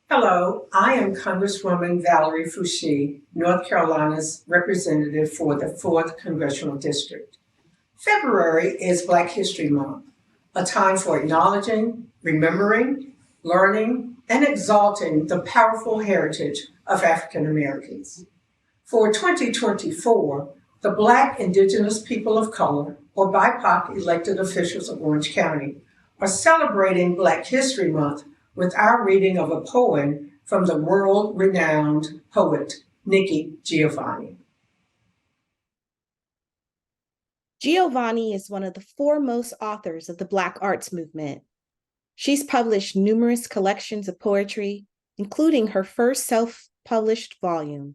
Hello, I am Congresswoman Valerie Foushee, North Carolina's representative for the 4th Congressional District. February is Black History Month, a time for acknowledging, remembering, learning, and exalting the powerful heritage of African Americans. For 2024, the Black, Indigenous People of Color, or BIPOC elected officials of Orange County, are celebrating Black History Month with our reading of a poem from the world-renowned poet Nikki Giovanni. Giovanni is one of the foremost authors of the Black arts movement. She's published numerous collections of poetry, including her first self-published volume,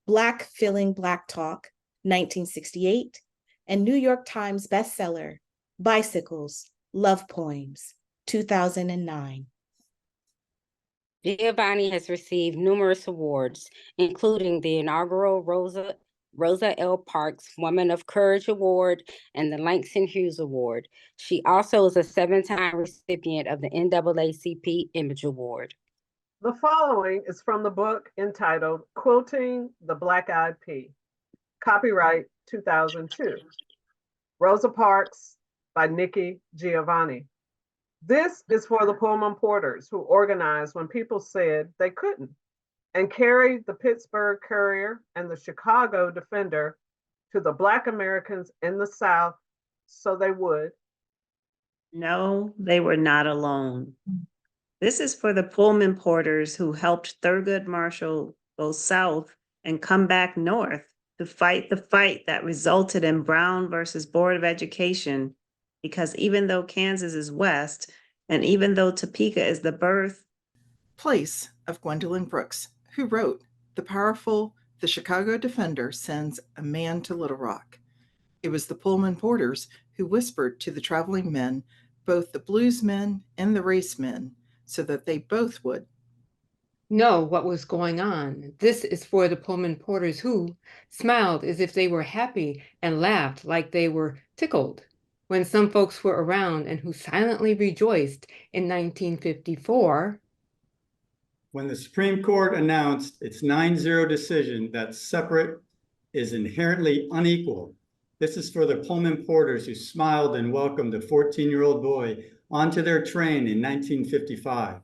Black Filling Black Talk, 1968, and New York Times bestseller, Bicycles, Love Poems, 2009. Giovanni has received numerous awards, including the inaugural Rosa Parks Woman of Courage Award and the Langston Hughes Award. She also is a 7-time recipient of the NAACP Image Award. The following is from the book entitled Quilting the Black-Eyed Pea, copyright 2002. Rosa Parks by Nikki Giovanni. This is for the Pullman Porters who organized when people said they couldn't, and carried the Pittsburgh Courier and the Chicago Defender to the Black Americans in the South so they would. No, they were not alone. This is for the Pullman Porters who helped Thurgood Marshall go south and come back north to fight the fight that resulted in Broun versus Board of Education, because even though Kansas is west, and even though Topeka is the birthplace of Gwendolyn Brooks, who wrote, the Chicago Defender sends a man to Little Rock. It was the Pullman Porters who whispered to the traveling men, both the blues men and the race men, so that they both would know what was going on. This is for the Pullman Porters who smiled as if they were happy and laughed like they were tickled when some folks were around, and who silently rejoiced in 1954 when the Supreme Court announced its 9-0 decision that separate is inherently unequal. This is for the Pullman Porters who smiled and welcomed a 14-year-old boy onto their train in 1955.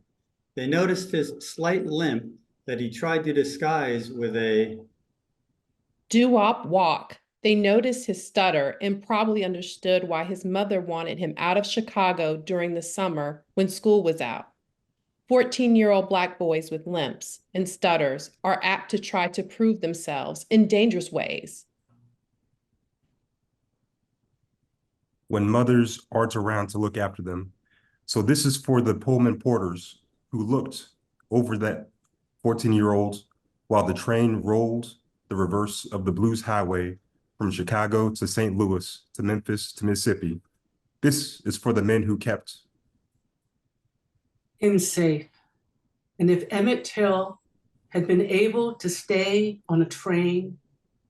They noticed his slight limp that he tried to disguise with a doo-wop walk. They noticed his stutter and probably understood why his mother wanted him out of Chicago during the summer when school was out. 14-year-old Black boys with limps and stutters are apt to try to prove themselves in dangerous ways. When mothers aren't around to look after them. So this is for the Pullman Porters who looked over that 14-year-old while the train rolled the reverse of the Blues Highway from Chicago to St. Louis to Memphis to Mississippi. This is for the men who kept him safe. And if Emmett Till had been able to stay on a train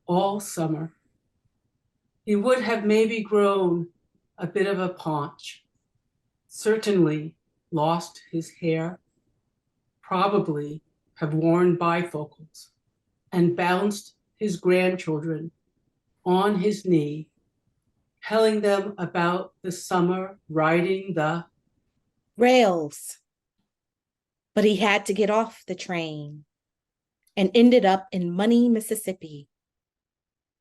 all summer, he would have maybe grown a bit of a paunch, certainly lost his hair, probably have worn bifocals, and bounced his grandchildren on his knee, telling them about the summer riding the rails. But he had to get off the train and ended up in Money, Mississippi,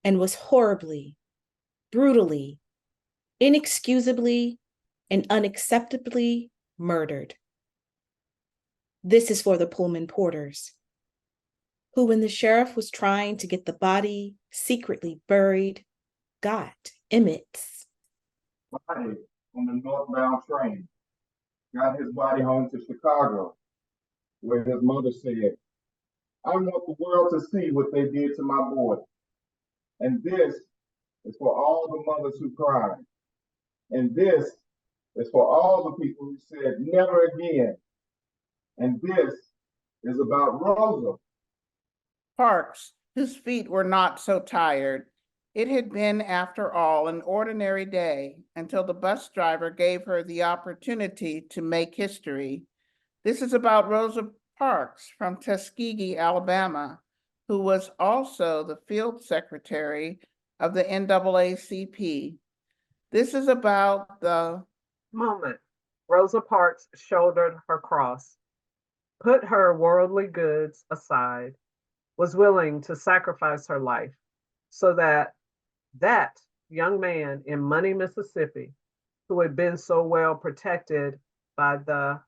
and was horribly, brutally, inexcusably, and unacceptably murdered. This is for the Pullman Porters, who, when the sheriff was trying to get the body secretly buried, got Emmett's body on the northbound train, got his body home to Chicago, where his mother said, I want the world to see what they did to my boy. And this is for all the mothers who cried. And this is for all the people who said never again. And this is about Rosa Parks, whose feet were not so tired. It had been, after all, an ordinary day until the bus driver gave her the opportunity to make history. This is about Rosa Parks from Tuskegee, Alabama, who was also the field secretary of the NAACP. This is about the moment Rosa Parks shouldered her cross, put her worldly goods aside, was willing to sacrifice her life so that that young man in Money, Mississippi, who had been so well protected by the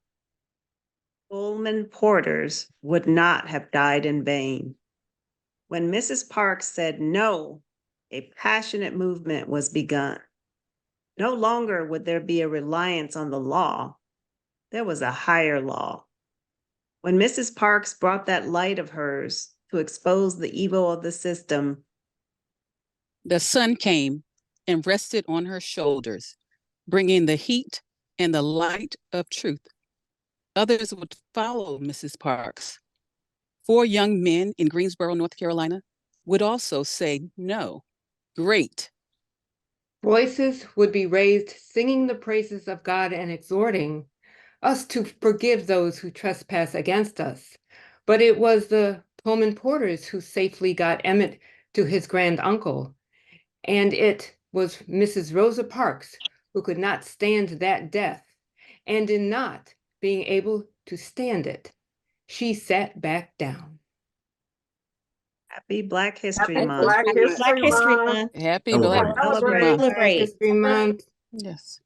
Pullman porters would not have died in vain. When Mrs. Parks said no, a passionate movement was begun. No longer would there be a reliance on the law. There was a higher law. When Mrs. Parks brought that light of hers to expose the evil of the system, the sun came and rested on her shoulders, bringing the heat and the light of truth. Others would follow Mrs. Parks. 4 young men in Greensboro, North Carolina, would also say no. Great. Voices would be raised singing the praises of God and exhorting us to forgive those who trespass against us. But it was the Pullman porters who safely got Emmett to his grand uncle. And it was Mrs. Rosa Parks who could not stand that death. And in not being able to stand it, she sat back down. Happy Black History Happy Month. Black Happy Black History History Month. Month. Happy Celebrate. Black History Celebrate. Month. Black Celebrate. History Month. Yes.